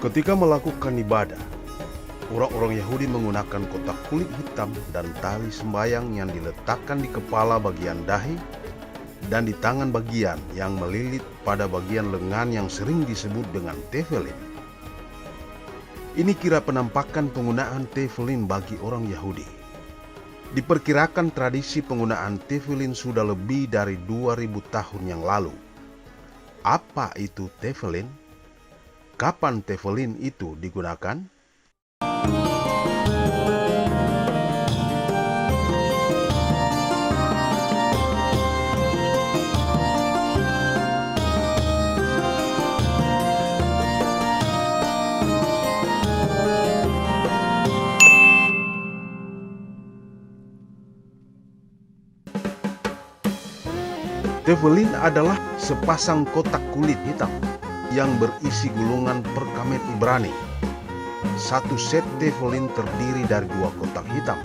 Ketika melakukan ibadah, orang-orang Yahudi menggunakan kotak kulit hitam dan tali sembayang yang diletakkan di kepala bagian dahi dan di tangan bagian yang melilit pada bagian lengan yang sering disebut dengan tefillin. Ini kira penampakan penggunaan tefillin bagi orang Yahudi. Diperkirakan tradisi penggunaan tefillin sudah lebih dari 2000 tahun yang lalu. Apa itu tefillin? Kapan tefillin itu digunakan? Tefillin adalah sepasang kotak kulit hitam yang berisi gulungan perkamen Ibrani. Satu set tefillin terdiri dari 2 kotak hitam.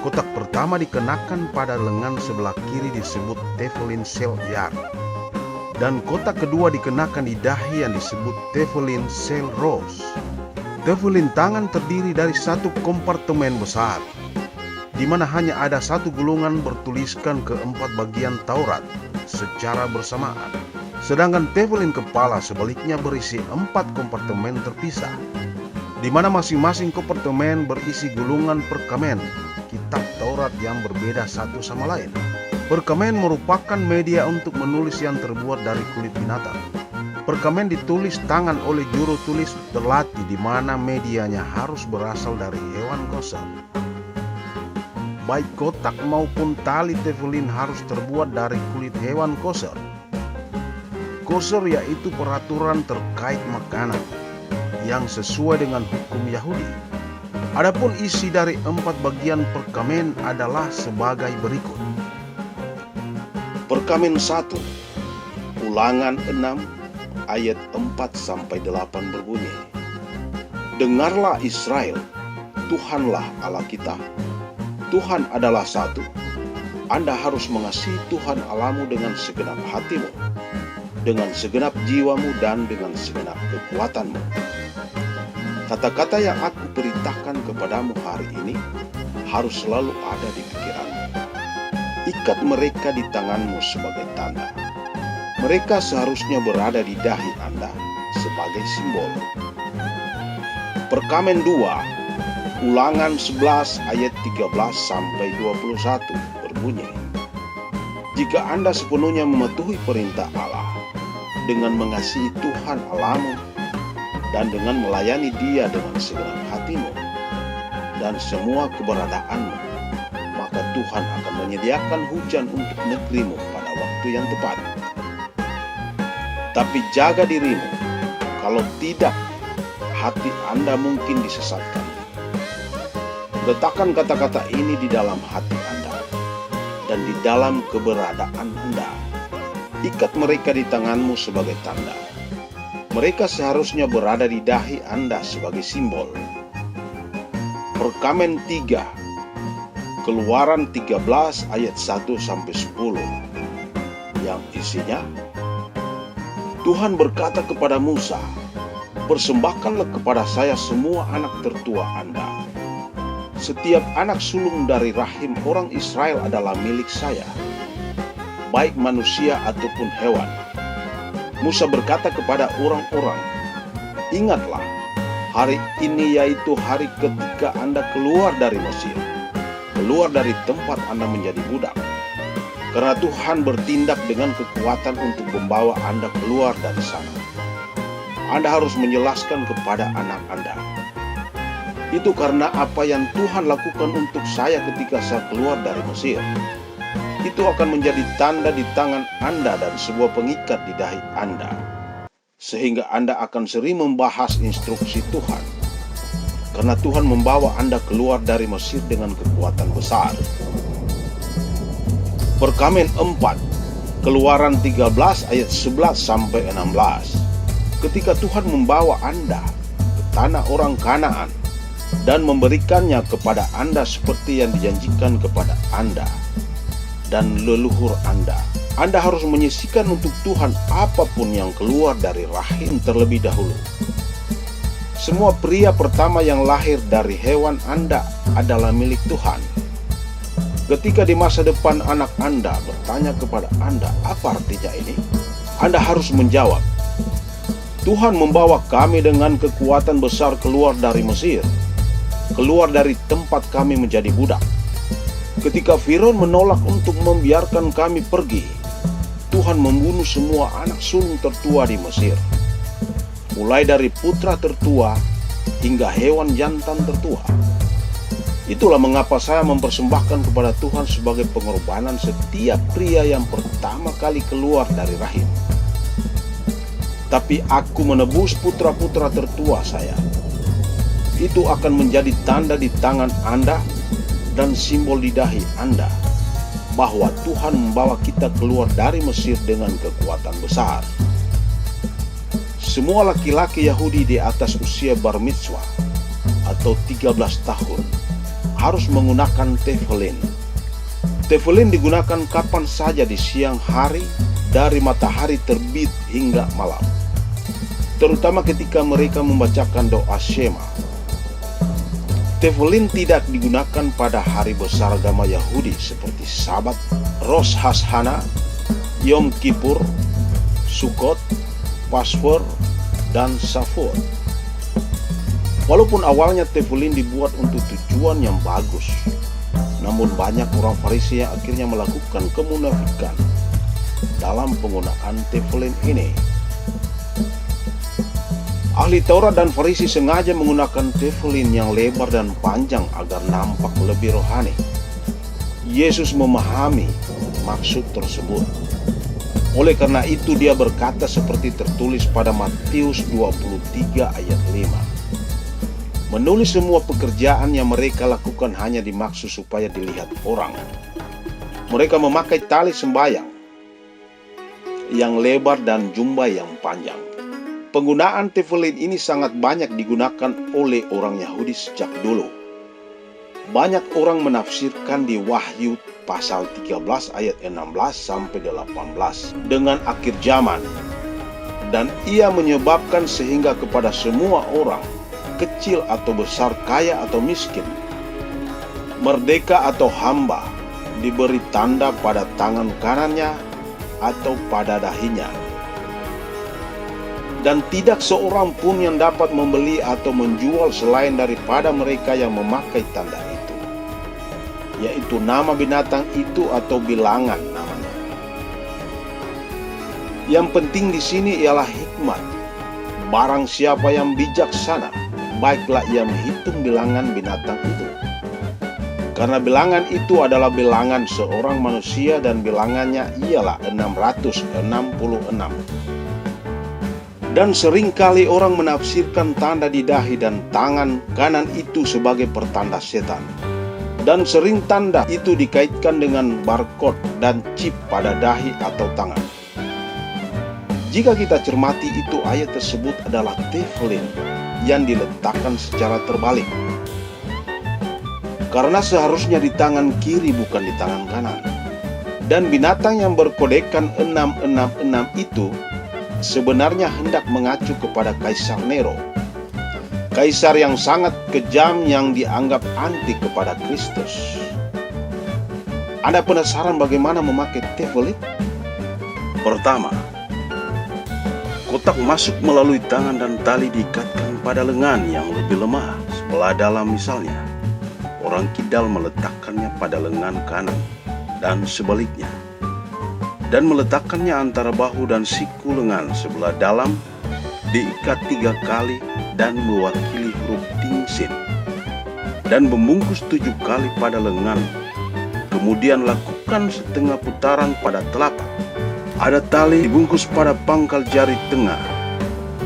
Kotak pertama dikenakan pada lengan sebelah kiri disebut tefillin sel yar, dan kotak kedua dikenakan di dahi yang disebut tefillin sel ros. Tefillin tangan terdiri dari satu kompartemen besar, di mana hanya ada satu gulungan bertuliskan keempat bagian Taurat secara bersamaan. Sedangkan tefillin kepala sebaliknya berisi 4 kompartemen terpisah, di mana masing-masing kompartemen berisi gulungan perkamen kitab Taurat yang berbeda satu sama lain. Perkamen merupakan media untuk menulis yang terbuat dari kulit binatang. Perkamen ditulis tangan oleh juru tulis terlatih, di mana medianya harus berasal dari hewan kosher. Baik kotak maupun tali tefillin harus terbuat dari kulit hewan kosher. Kosher yaitu peraturan terkait makanan yang sesuai dengan hukum Yahudi. Adapun isi dari 4 bagian perkamen adalah sebagai berikut. Perkamen 1, Ulangan 6 ayat 4-8 berbunyi, "Dengarlah Israel, Tuhanlah Allah kita. Tuhan adalah satu. Anda harus mengasihi Tuhan Allahmu dengan segenap hatimu, dengan segenap jiwamu, dan dengan segenap kekuatanmu." Kata-kata yang aku perintahkan kepadamu hari ini harus selalu ada di pikiranmu. Ikat mereka di tanganmu sebagai tanda. Mereka seharusnya berada di dahi Anda sebagai simbol. Perkamen 2, Ulangan 11 ayat 13-21 berbunyi, "Jika Anda sepenuhnya mematuhi perintah Allah dengan mengasihi Tuhan Allahmu dan dengan melayani Dia dengan segenap hatimu dan semua keberadaanmu, maka Tuhan akan menyediakan hujan untuk negerimu pada waktu yang tepat. Tapi jaga dirimu, kalau tidak, hati Anda mungkin disesatkan. Letakkan kata-kata ini di dalam hati Anda dan di dalam keberadaan Anda. Ikat mereka di tanganmu sebagai tanda. Mereka seharusnya berada di dahi Anda sebagai simbol." Perkamen 3, Keluaran 13 ayat 1-10, yang isinya, "Tuhan berkata kepada Musa, persembahkanlah kepada saya semua anak tertua Anda. Setiap anak sulung dari rahim orang Israel adalah milik saya, baik manusia ataupun hewan." Musa berkata kepada orang-orang, "Ingatlah, hari ini yaitu hari ketika Anda keluar dari Mesir, keluar dari tempat Anda menjadi budak. Karena Tuhan bertindak dengan kekuatan untuk membawa Anda keluar dari sana. Anda harus menjelaskan kepada anak Anda, itu karena apa yang Tuhan lakukan untuk saya ketika saya keluar dari Mesir. Itu akan menjadi tanda di tangan Anda dan sebuah pengikat di dahi Anda, sehingga Anda akan sering membahas instruksi Tuhan. Karena Tuhan membawa Anda keluar dari Mesir dengan kekuatan besar." Perkamen 4, Keluaran 13 ayat 11-16. "Ketika Tuhan membawa Anda ke tanah orang Kanaan dan memberikannya kepada Anda seperti yang dijanjikan kepada Anda dan leluhur Anda, Anda harus menyisihkan untuk Tuhan apapun yang keluar dari rahim terlebih dahulu. Semua pria pertama yang lahir dari hewan Anda adalah milik Tuhan. Ketika di masa depan anak Anda bertanya kepada Anda, apa artinya ini? Anda harus menjawab, Tuhan membawa kami dengan kekuatan besar keluar dari Mesir, keluar dari tempat kami menjadi budak. Ketika Firaun menolak untuk membiarkan kami pergi, Tuhan membunuh semua anak sulung tertua di Mesir, mulai dari putra tertua hingga hewan jantan tertua. Itulah mengapa saya mempersembahkan kepada Tuhan sebagai pengorbanan setiap pria yang pertama kali keluar dari rahim. Tapi aku menebus putra-putra tertua saya. Itu akan menjadi tanda di tangan Anda dan simbol di dahi Anda, bahwa Tuhan membawa kita keluar dari Mesir dengan kekuatan besar. Semua laki-laki Yahudi di atas usia bar mitzvah atau 13 tahun harus menggunakan tefillin. Tefillin digunakan kapan saja di siang hari dari matahari terbit hingga malam, terutama ketika mereka membacakan doa Shema. Tefillin tidak digunakan pada hari besar agama Yahudi seperti Sabat, Rosh Hashanah, Yom Kippur, Sukkot, Pasfor, dan Shavuot. Walaupun awalnya tefillin dibuat untuk tujuan yang bagus, namun banyak orang Farisi yang akhirnya melakukan kemunafikan dalam penggunaan tefillin ini. Ahli Taurat dan Farisi sengaja menggunakan tefillin yang lebar dan panjang agar nampak lebih rohani. Yesus memahami maksud tersebut. Oleh karena itu dia berkata seperti tertulis pada Matius 23 ayat 5. Menulis semua pekerjaan yang mereka lakukan hanya dimaksud supaya dilihat orang. Mereka memakai tali sembayang yang lebar dan jubah yang panjang. Penggunaan tefillin ini sangat banyak digunakan oleh orang Yahudi sejak dulu. Banyak orang menafsirkan di Wahyu pasal 13 ayat 16 sampai 18 dengan akhir zaman, dan ia menyebabkan sehingga kepada semua orang, kecil atau besar, kaya atau miskin, merdeka atau hamba, diberi tanda pada tangan kanannya atau pada dahinya. Dan tidak seorang pun yang dapat membeli atau menjual selain daripada mereka yang memakai tanda itu, yaitu nama binatang itu atau bilangan namanya. Yang penting di sini ialah hikmat. Barang siapa yang bijaksana, baiklah ia menghitung bilangan binatang itu. Karena bilangan itu adalah bilangan seorang manusia dan bilangannya ialah 666. Dan seringkali orang menafsirkan tanda di dahi dan tangan kanan itu sebagai pertanda setan. Dan sering tanda itu dikaitkan dengan barcode dan chip pada dahi atau tangan. Jika kita cermati itu, ayat tersebut adalah tefillin yang diletakkan secara terbalik. Karena seharusnya di tangan kiri bukan di tangan kanan. Dan binatang yang berkodekan 666 itu sebenarnya hendak mengacu kepada Kaisar Nero, kaisar yang sangat kejam yang dianggap anti kepada Kristus. Anda penasaran bagaimana memakai tefillin? Pertama, kotak masuk melalui tangan dan tali diikatkan pada lengan yang lebih lemah sebelah dalam. Misalnya, orang kidal meletakkannya pada lengan kanan dan sebaliknya, dan meletakkannya antara bahu dan siku lengan sebelah dalam, diikat 3 kali dan mewakili huruf tingsin, dan membungkus 7 kali pada lengan. Kemudian lakukan setengah putaran pada telapak. Ada tali dibungkus pada pangkal jari tengah,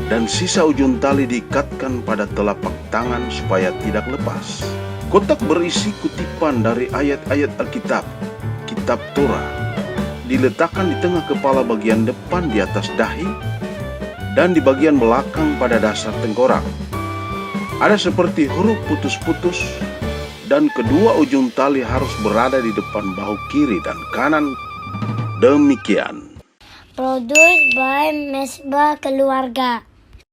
dan sisa ujung tali diikatkan pada telapak tangan supaya tidak lepas. Kotak berisi kutipan dari ayat-ayat Alkitab, kitab Torah, diletakkan di tengah kepala bagian depan di atas dahi, dan di bagian belakang pada dasar tengkorak. Ada seperti huruf putus-putus, dan kedua ujung tali harus berada di depan bahu kiri dan kanan. Demikian. Produced by Mesbah Keluarga.